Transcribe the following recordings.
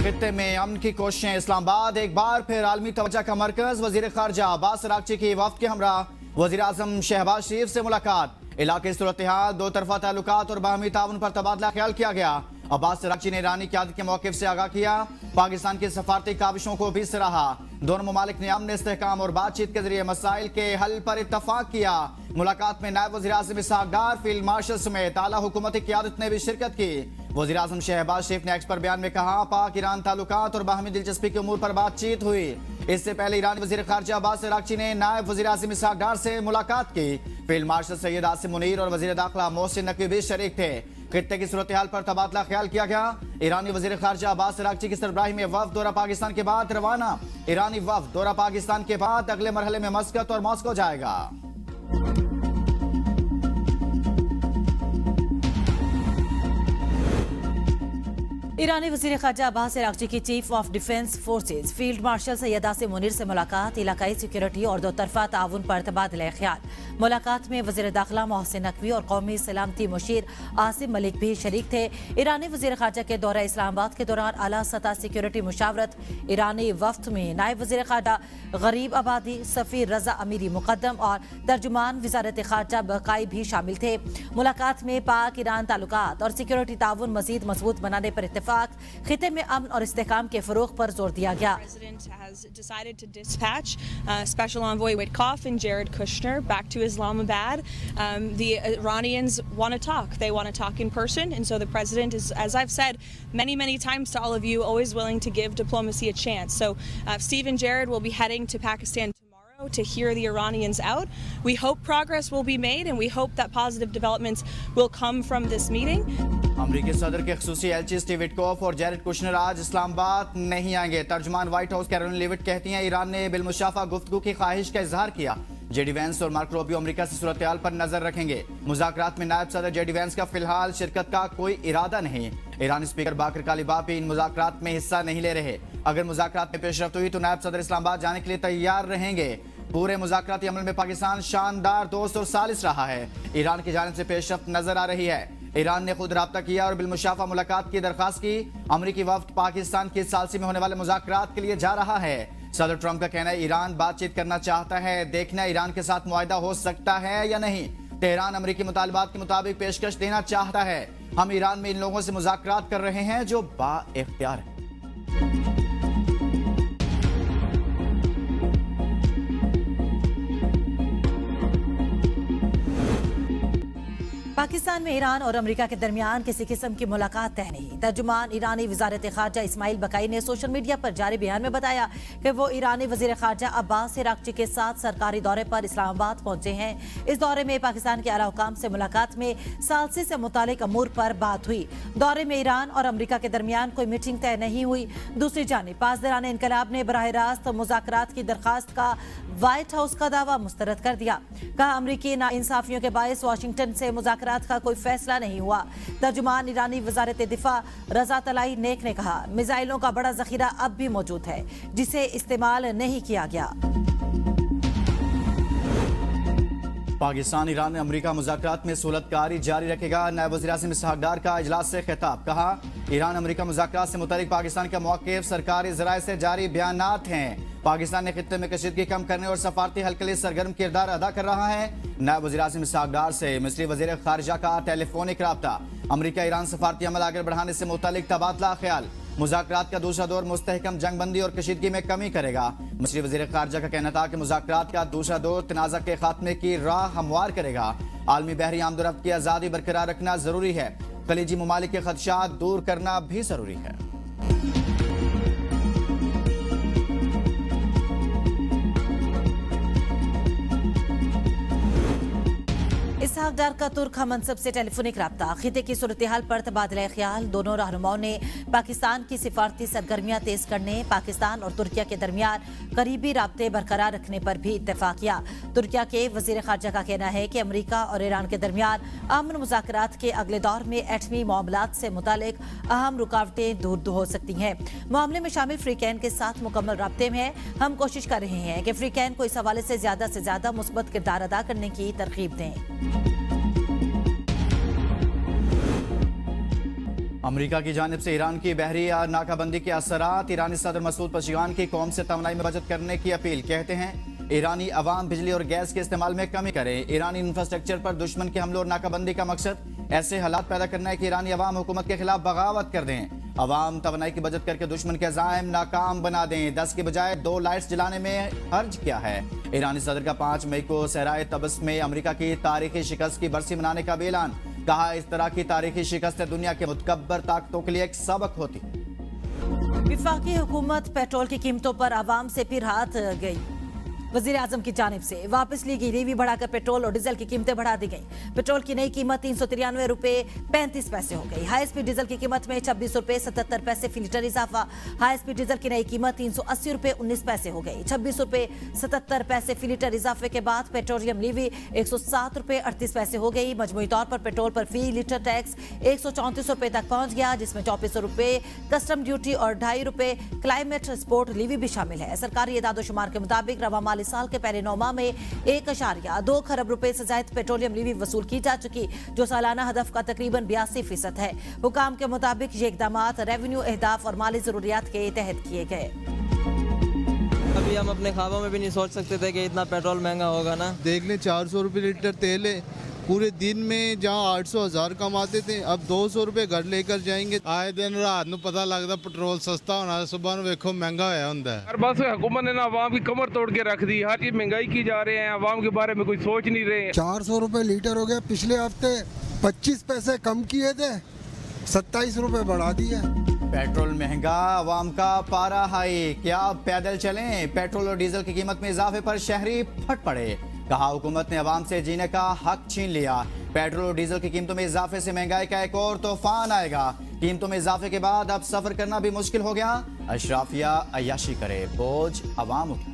खित्ते में अमन की कोशिशें, इस्लामाबाद एक बार फिर आलमी तवज्जो का मरकज। वजीर खारजा अब्बास अरागची की वफ्द के हमरा वजीर आजम शहबाज शरीफ से मुलाकात। इलाके की सूरत हाल, दो तरफा ताल्लुकात और बाहमी ताउन पर तबादला ख्याल किया गया। अब्बास अरागची ने ईरानी क़यादत के मौक़िफ़ से आगाह किया, पाकिस्तान की सफारती काविशों को भी सराहा। दोनों ममालिक ने अमन, इस्तेहकाम और बातचीत के जरिए मसाइल के हल पर इत्तफाक किया। मुलाकात में नायब वज़ीर आज़म इसहाक़ डार, फील्ड मार्शल समेत आला हुकूमती क़यादत ने भी शिरकत की। वज़ीर आज़म शहबाज शरीफ ने एक्स पर बयान में कहा, पाक ईरान ताल्लुकात और बाहमी दिलचस्पी के उमूर पर बातचीत हुई। इससे पहले ईरानी वज़ीर ख़ारजा अब्बास अरागची ने नायब वज़ीर आज़म इसहाक़ डार से मुलाकात की। फील्ड मार्शल सैयद आसिम मुनीर और वज़ीर दाखिला मोहसिन नकवी भी शरीक थे। खित्ते की सूरत हाल पर तबादला ख्याल किया गया। ईरानी वज़ीर ख़ारजा अब्बास अरागची की सरबराही में वफ़द दौरा पाकिस्तान के बाद रवाना। ईरानी वफ़द दौरा पाकिस्तान के बाद अगले मरहले में मस्कत और मॉस्को जाएगा। ईरानी वज़ीर ख़ारजा अब्बास अरागची की chief of defence forces field marshal Syed Asim Munir से मुलाकात। इलाकाई सिक्योरिटी और दो तरफा ताउन पर तबादला ख्याल। मुलाकात में वज़ीर दाखिला मोहसिन नकवी और कौमी सलामती मुशीर आसिम मलिक भी शरीक थे। ईरानी वज़ीर ख़ारजा के दौरा इस्लामाबाद के दौरान आला सतह सिक्योरिटी मुशावरत। ईरानी वफ्द में नायब वज़ीर ख़ारजा गरीब आबादी, सफ़ीर रजा अमीरी मुक़द्दम और तर्जुमान वज़ारत ख़ारजा बकाई भी शामिल थे। मुलाकात में पाक ईरान ताल्लुकात और सिक्योरिटी ताउन मज़ीद मजबूत बनाने पर इत्तेफाक। खिते में अमन और इस्तेहकाम के फ़रोग़ पर जोर दिया गया। President has decided to dispatch Special Envoy Witkoff and Jared Kushner back to Islamabad. The Iranians want to talk. They want to talk in person, and so the president is, as I've said many times to all of you, always willing to give diplomacy a chance. So Steve and Jared will be heading to Pakistan tomorrow to hear the Iranians out. We hope progress will be made, and we hope that positive developments will come from this meeting. अमरीकी सदर के ख़ुसूसी एलची Steve Witkoff और Jared Kushner आज इस्लामाबाद नहीं आएंगे। तर्जुमान white house Karoline Leavitt कहती हैं, Iran ने बिलमुशाफा गुफ्तगू की ख्वाहिश का इजहार किया। जेडी वैंस और मार्को रूबियो अमरीका से सूरत हाल पर नजर रखेंगे। मुज़ाकरात में नायब सदर जेडी वैंस का फिलहाल शिरकत का कोई इरादा नहीं। ईरानी स्पीकर बाकर कालिबाफ भी इन मुज़ाकरात में हिस्सा नहीं ले रहे। अगर मुज़ाकरात में पेशरफ्त हुई तो नायब सदर इस्लामाबाद जाने के लिए तैयार रहेंगे। पूरे मुज़ाकराती अमल में पाकिस्तान शानदार दोस्त और सालिस रहा है। ईरान की जानिब से पेशरफ्त नजर आ रही है। ईरान ने खुद राब्ता किया और बिलमुशाफा मुलाकात की दरख्वास्त की। अमरीकी वफ्द पाकिस्तान की सालसी में होने वाले मुज़ाकरात के लिए जा रहा है। सदर ट्रंप का कहना है, ईरान बातचीत करना चाहता है, देखना ईरान के साथ मुआहदा हो सकता है या नहीं। तेहरान अमरीकी मुतालबात के मुताबिक पेशकश देना चाहता है। हम ईरान में इन लोगों से मुज़ाकरात कर रहे हैं जो बाइख्तियार है। पाकिस्तान में ईरान और अमेरिका के दरमियान किसी किस्म की मुलाकात तय नहीं। तर्जुमान ईरानी वज़ारत ख़ारजा इस्माइल बकाई ने सोशल मीडिया पर जारी बयान में बताया कि वो ईरानी वज़ीर ख़ारजा अब्बास अरागची के साथ सरकारी दौरे पर इस्लामाबाद पहुंचे हैं। इस दौरे में पाकिस्तान के आला हुकाम से मुलाकात में सालसी से मुतालिक अमूर पर बात हुई। दौरे में ईरान और अमेरिका के दरमियान कोई मीटिंग तय नहीं हुई। दूसरी जानिब पासदारान इनकलाब ने बराह रास्त मुज़ाकरात की दरख्वास्त का व्हाइट हाउस का दावा मुस्तरद कर दिया। कहा, अमरीकी नाइंसाफियों के बायस वाशिंगटन से मुज़ाकरात का कोई फैसला नहीं हुआ। तर्जुमान ईरानी वज़ारत दिफा रज़ा तलाई नेक ने कहा, मिसाइलों का बड़ा ज़ख़ीरा अब भी मौजूद है जिसे इस्तेमाल नहीं किया गया। पाकिस्तान ईरान अमरीका मुज़ाकरात में सहूलतकारी जारी रखेगा। नायब वज़ीर आज़म इसहाक़ डार का इजलास से खिताब। कहा, ईरान अमरीका मुज़ाकरात से मुतालिक पाकिस्तान का मौक़िफ़ सरकारी ज़राए से जारी बयानात हैं। पाकिस्तान ने खित्ते में कशीदगी कम करने और सफारती हल के लिए सरगर्म किरदार अदा कर रहा है। नायब वज़ीर आज़म इसहाक़ डार से मिस्री वज़ीर ख़ारिजा का टेलीफोनिक राब्ता। अमरीका ईरान सफारती अमल आगे बढ़ाने से मुतालिक तबादला ख्याल। मुज़ाकरात का दूसरा दौर मुस्तहकम जंगबंदी और कशीदगी में कमी करेगा। मिस्री वज़ीर ख़ारिजा का कहना था कि मुज़ाकरात का दूसरा दौर तनाज़ा के खात्मे की राह हमवार करेगा। आलमी बहरी आमदोरफ्त की आज़ादी बरकरार रखना ज़रूरी है। खलीजी ममालिक के खदशात दूर करना भी ज़रूरी है। इसहाक़ डार का तुर्क मनसब से टेलीफोनिक राब्ता। खिते की सूरत हाल पर तबादला ख्याल। दोनों रहनुमाओं ने पाकिस्तान की सिफारती सरगर्मियां तेज करने, पाकिस्तान और तुर्किया के दरमियान करीबी राब्ते बरकरार रखने पर भी इत्तेफाक किया। तुर्किया के वज़ीर ख़ारजा का कहना है कि अमरीका और ईरान के दरमियान अमन मुज़ाकरात के अगले दौर में एटमी मामलात से मुतालिक अहम रुकावटें दूर हो सकती हैं। मामले में शामिल फ्रीकैन के साथ मुकम्मल राब्ते में है। हम कोशिश कर रहे हैं कि फ्रीकैन को इस हवाले से ज़्यादा मुस्बत किरदार अदा करने की तरगीब दें। अमेरिका की जानिब से ईरान की बहरी नाकाबंदी के असरात। ईरानी सदर मसूद पशगान की कौम से तवानाई में बचत करने की अपील। कहते हैं ईरानी अवाम बिजली और गैस के इस्तेमाल में कमी करें। ईरानी इंफ्रास्ट्रक्चर पर दुश्मन के हमलों और नाकाबंदी का मकसद ऐसे हालात पैदा करना है कि ईरानी अवाम हुकूमत के खिलाफ बगावत कर दें। अवाम तवानाई की बचत करके दुश्मन के अज़ाइम नाकाम बना दें। 10 के बजाय 2 लाइट्स जलाने में हर्ज किया है। ईरानी सदर का 5 मई को सहराए तबस में अमेरिका की तारीखी शिकस्त की बरसी मनाने का भी ऐलान। कहा इस तरह की तारीखी शिकस्त दुनिया के मुतकब्बर ताकतों के लिए एक सबक होती। विफाकी हुकूमत पेट्रोल की कीमतों पर आवाम से फिर हाथ गई। वजीर आजम की जानिब से वापस ली गई लीवी बढ़ाकर पेट्रोल और डीजल की कीमतें बढ़ा दी गई। पेट्रोल की नई कीमत 393 रुपए 35 पैसे हो गई। हाई स्पीड डीजल की कीमत में 26 रुपए 77 पैसे फी लीटर इजाफा। हाई स्पीड डीजल की नई कीमत 380 रुपए 19 पैसे हो गई। 26 रुपए 77 पैसे फी लीटर इजाफे के बाद पेट्रोलियम लीवी 107 रुपए 38 पैसे हो गई। मजमूई तौर पर पेट्रोल पर फी लीटर टैक्स 134 रुपए तक पहुंच गया, जिसमें 2400 रुपए कस्टम ड्यूटी और 2.5 रुपए क्लाइमेट स्पोर्ट लीवी भी शामिल है। सरकारी इदादोशुमार के मुताबिक रवा माली साल के पहले 9 माह में 1.2 खरब रुपए से ज्यादा पेट्रोलियम लीवी वसूल की जा चुकी, जो सालाना हदफ का तकरीबन 82% है। हुकाम के मुताबिक ये इकदाम रेवेन्यू अहदाफ और माली जरूरियात के तहत किए गए। अभी हम अपने ख्वाबों में भी नहीं सोच सकते थे कि इतना पेट्रोल महंगा होगा ना। देख लें 400 रुपये लीटर तेल है। पूरे दिन में जहाँ 800-1000 कमाते थे, अब 200 रुपये घर लेकर जाएंगे। आए दिन रात ਨੂੰ पता लगता पेट्रोल सस्ता होना, सुबह ਨੂੰ ਵੇਖੋ महंगा होया ਹੁੰਦਾ है। बस हुकूमत ने ना अवाम की कमर तोड़ के रख दी। हर चीज महंगाई की जा रहे हैं, अवाम के बारे में कोई सोच नहीं रहे। 400 रुपये लीटर हो गया। पिछले हफ्ते 25 पैसे कम किए थे, 27 रुपये बढ़ा दिए। पेट्रोल महंगा, अवाम का पारा हाई। क्या पैदल चलें? पेट्रोल और डीजल की कीमत में इजाफे पर शहरी फट पड़े। कहा हुकूमत ने अवाम से जीने का हक छीन लिया। पेट्रोल और डीजल की कीमतों में इजाफे से महंगाई का एक और तूफान आएगा। कीमतों में इजाफे के बाद अब सफर करना भी मुश्किल हो गया। अशराफिया अय्याशी करे, बोझ अवाम उठा।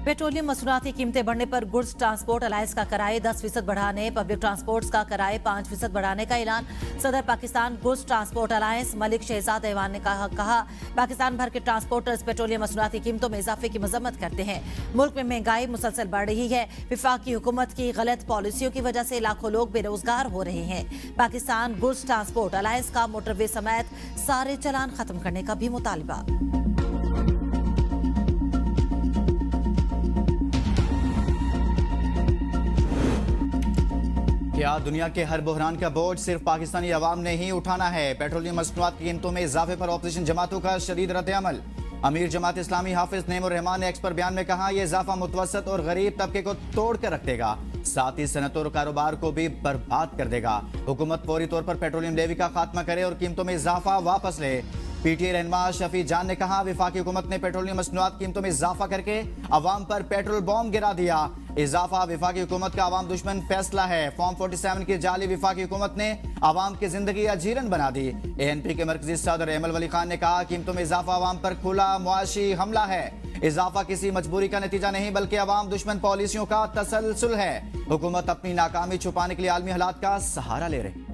पेट्रोलियम मसूरात की कीमतें बढ़ने पर गुड्स ट्रांसपोर्ट अलायंस का किराए 10% बढ़ाने, पब्लिक ट्रांसपोर्ट का किराए 5% बढ़ाने का ऐलान। सदर Pakistan goods transport alliance Malik Shahzad Awan ने कहा पाकिस्तान भर के ट्रांसपोर्टर्स पेट्रोलियम मसूरात की कीमतों में इजाफे की मजम्मत करते हैं। मुल्क में महंगाई मुसलसल बढ़ रही है। विफाकी हुकूमत की गलत पॉलिसियों की वजह से लाखों लोग बेरोजगार हो रहे हैं। पाकिस्तान गुड्स ट्रांसपोर्ट अलायंस का मोटरवे समेत सारे चलान खत्म करने का भी मुतालबा। क्या दुनिया के हर बहरान का बोझ सिर्फ पाकिस्तानी अवाम ने ही उठाना है? पेट्रोलियम मसनूआत की कीमतों में इजाफे पर ऑपोजिशन जमातों का शदीद रद्द-ए-अमल। अमीर जमात इस्लामी हाफिज नईमुर रहमान ने एक्स पर बयान में कहा यह इजाफा मुतवसत और गरीब तबके को तोड़ कर रख देगा, साथ ही सनत और कारोबार को भी बर्बाद कर देगा। हुकूमत फौरी तौर पर पेट्रोलियम लेवी का खात्मा करे और कीमतों में इजाफा वापस ले। पीटीआई रहनुमा शफी जान ने कहा विफाकी हुकूमत ने पेट्रोलियम मसनूआत कीमतों में इजाफा करके अवाम पर पेट्रोल बॉम्ब गिरा दिया। इजाफा विफाकी हुकूमत का अवाम दुश्मन फैसला है। फॉर्म 47 की जाली विफाकी हुकूमत ने अवाम की जिंदगी अजीरन बना दी। एएनपी के मरकजी सदर अहमद वली खान ने कहा कीमतों में इजाफा अवाम पर खुला मुआशी हमला है। इजाफा किसी मजबूरी का नतीजा नहीं बल्कि अवाम दुश्मन पॉलिसियों का तसलसल है। हुकूमत अपनी नाकामी छुपाने के लिए आलमी हालात का सहारा ले रही।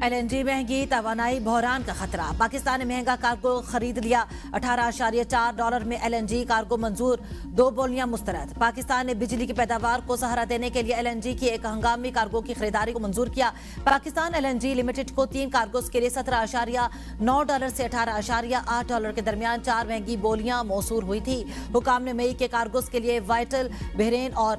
एलएनजी महंगी, तवानाई बहरान का खतरा। पाकिस्तान ने महंगा कार्गो खरीद लिया। $18.4 में एलएनजी कार्गो मंजूर, 2 बोलियां मुस्तरद। पाकिस्तान ने बिजली की पैदावार को सहारा देने के लिए एलएनजी की एक हंगामी कार्गो की खरीदारी को मंजूर किया। पाकिस्तान एलएनजी लिमिटेड को 3 कार्गोस के लिए $17.9 से $18.8 के दरमियान 4 महंगी बोलियां मौसूल हुई थी। हुकाम ने मई के कार्गोस के लिए वाइटल, बहरीन और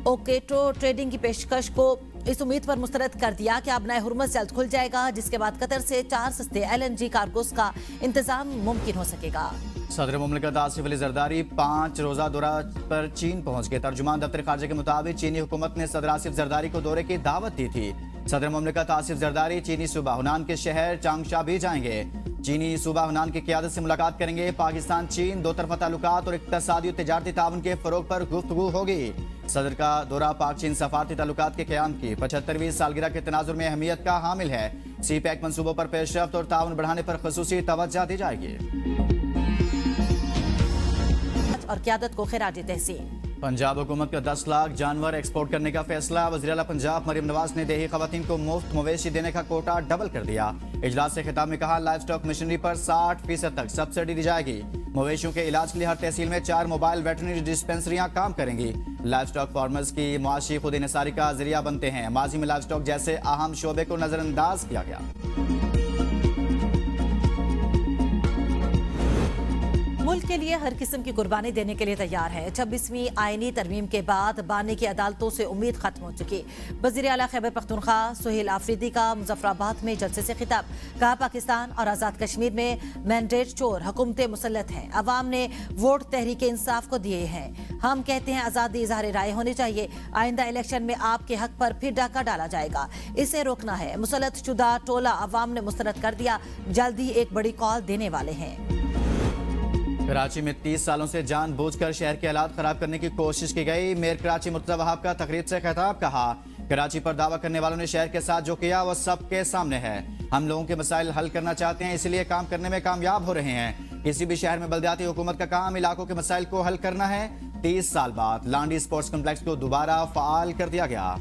ओकेटो ट्रेडिंग की पेशकश को इस उम्मीद पर मुस्तरद कर दिया कि अब नए हुर्मुज़ जल्द खुल जाएगा, जिसके बाद कतर से 4 सस्ते एलएनजी कार्गोस का इंतजाम मुमकिन हो सकेगा। सदर मुमलिकत आसिफ अली जरदारी 5 रोजा दौरा पर चीन पहुंच गए। तर्जुमान दफ्तर खारजा के मुताबिक चीनी हुकूमत ने सदर आसिफ जरदारी को दौरे की दावत दी थी। सदर मुमलिकत आसिफ जरदारी चीनी सूबा हुनान के शहर चांगशा भी जाएंगे। चीनी सूबा हुनान की क़यादत से मुलाकात करेंगे। पाकिस्तान चीन दो तरफा ताल्लुकात और इक़्तिसादी और तिजारती ताउन के फ़रोग़ पर गुफ्तगू होगी। सदर का दौरा पाक चीन सफारती ताल्लुकात के क़याम की 75वीं सालगिरह के तनाजुर में अहमियत का हामिल है। CPEC मंसूबों पर पेशरफ्त और ताउन बढ़ाने पर ख़ुसूसी तवज्जो दी जाएगी। और क़यादत को खिराज तहसीन। पंजाब हुकूमत का 10 लाख जानवर एक्सपोर्ट करने का फैसला। वज़ीर आला पंजाब मरियम नवाज ने देही खवातीन को मुफ्त मवेशी देने का कोटा डबल कर दिया। इजलास से खिताब में कहा, लाइव स्टॉक मशीनरी पर 60% तक सब्सिडी दी जाएगी। मवेशियों के इलाज के लिए हर तहसील में 4 मोबाइल वेटरनरी डिस्पेंसरियां काम करेंगी। लाइव स्टॉक फार्मर्स की मुआशी खुद इनसारी का जरिया बनते हैं। माजी में लाइव स्टॉक जैसे अहम शोबे को नजरअंदाज किया गया। मुल्क के लिए हर किस्म की कुर्बानी देने के लिए तैयार है। 26वीं आईनी तरमीम के बाद बानी की अदालतों से उम्मीद खत्म हो चुकी। वज़ीर आला खैबर पख्तूनख्वा सुहेल आफरीदी का मुजफ्फराबाद में जलसे से खिताब। कहा, पाकिस्तान और आज़ाद कश्मीर में मैंडेट चोर हुकूमतें मुसल्लत हैं। अवाम ने वोट तहरीक इंसाफ को दिए हैं। हम कहते हैं आज़ादी इज़हार राय होनी चाहिए। आइंदा इलेक्शन में आपके हक पर फिर डाका डाला जाएगा, इसे रोकना है। मुसल्लत शुदा टोला अवाम ने मुस्तरद कर दिया। जल्द ही एक बड़ी कॉल देने वाले हैं। कराची में 30 सालों से जानबूझकर शहर के हालात खराब करने की कोशिश की गई। मेयर कराची मुर्तज़ा वहाब का तकरीर से खिताब। कहा, कराची पर दावा करने वालों ने शहर के साथ जो किया वो सबके सामने है। हम लोगों के मसाइल हल करना चाहते हैं, इसलिए काम करने में कामयाब हो रहे हैं। किसी भी शहर में बल्दियाती हुकूमत का काम इलाकों के मसाइल को हल करना है। 30 साल बाद लांडी स्पोर्ट्स कम्प्लेक्स को दोबारा फाल कर दिया गया।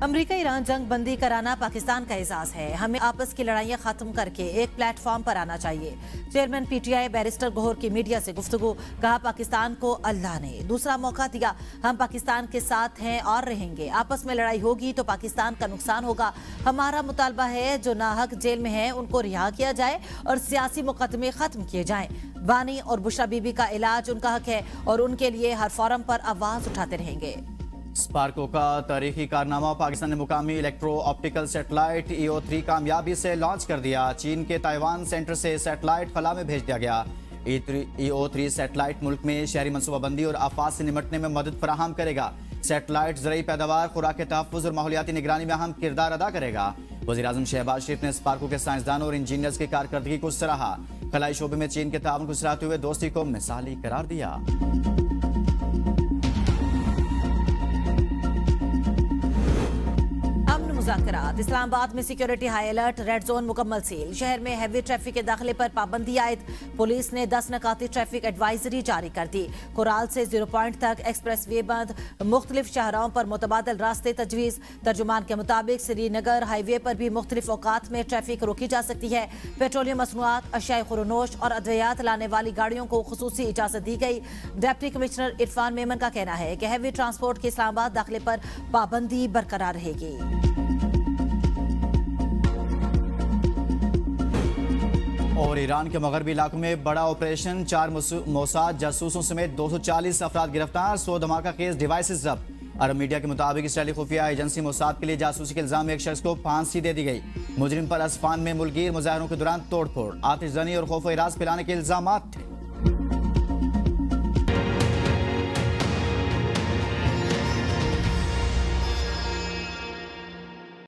अमेरिका ईरान जंग बंदी कराना पाकिस्तान का एजाज है। हमें आपस की लड़ाइयां खत्म करके एक प्लेटफॉर्म पर आना चाहिए। चेयरमैन पीटीआई बैरिस्टर गौहर की मीडिया से गुफ्तगू। कहा, पाकिस्तान को अल्लाह ने दूसरा मौका दिया। हम पाकिस्तान के साथ हैं और रहेंगे। आपस में लड़ाई होगी तो पाकिस्तान का नुकसान होगा। हमारा मुतालबा है जो नाहक जेल में हैं उनको रिहा किया जाए और सियासी मुकदमे खत्म किए जाएं। बानी और बुशरा बीबी का इलाज उनका हक है और उनके लिए हर फोरम पर आवाज उठाते रहेंगे। स्पार्को का तारीखी कारनामा। पाकिस्तान ने मुकामी इलेक्ट्रो ऑप्टिकल सैटेलाइट EO3 कामयाबी से लॉन्च कर दिया। चीन के ताइवान सेंटर से सैटेलाइट खला में भेज दिया गया। EO3 सैटेलाइट मुल्क में शहरी मनसूबाबंदी और आफात से निपटने में मदद फराहम करेगा। सैटेलाइट ज़रई पैदावार, खुराक के तहफ़्फ़ुज़ और माहौलियाती निगरानी में अहम किरदार अदा करेगा। वज़ीर-ए-आज़म शहबाज शरीफ ने स्पार्को के साइंसदानों और इंजीनियर्स की कारकर्दगी को सराहा। खलाई शोबे में चीन के ताउन को सराहते हुए दोस्ती को मिसाली करार दिया। मुज़ाकरात। इस्लामाबाद में security high alert, red zone मुकम्मल सील। शहर में हैवी ट्रैफिक के दाखिले पर पाबंदी आयद। पुलिस ने 10 नकाती ट्रैफिक एडवाइजरी जारी कर दी। कुराल से 0 पॉइंट तक एक्सप्रेस वे बंद। मुख्तलिफ शाहराओं पर मुतबादल रास्ते तजवीज़। तर्जुमान के मुताबिक श्रीनगर हाईवे पर भी मुख्तलिफ औकात में ट्रैफिक रोकी जा सकती है। पेट्रोलियम मसनूआत, अशियाए खुरनोश और अद्वियात लाने वाली गाड़ियों को खुसूसी इजाजत दी गई। डिप्टी कमिश्नर इरफान मेमन का कहना है कि हैवी ट्रांसपोर्ट के इस्लामाबाद दाखिले पर पाबंदी बरकरार रहेगी। और ईरान के मगरबी इलाकों में बड़ा ऑपरेशन। 4 मोसाद जासूसों समेत 240 अफराद गिरफ्तार। 100 धमाका केस डिवाइसेस जब्त। अरब मीडिया के मुताबिक इसराइली खुफिया एजेंसी मोसाद के लिए जासूसी के इल्जाम में एक शख्स को फांसी दे दी गई। मुजरिम पर असफान में मुल्कीर मुजाहरों के दौरान तोड़फोड़, आतिशजनी और खौफ-ए-राज़ फैलाने के इल्जामात थे।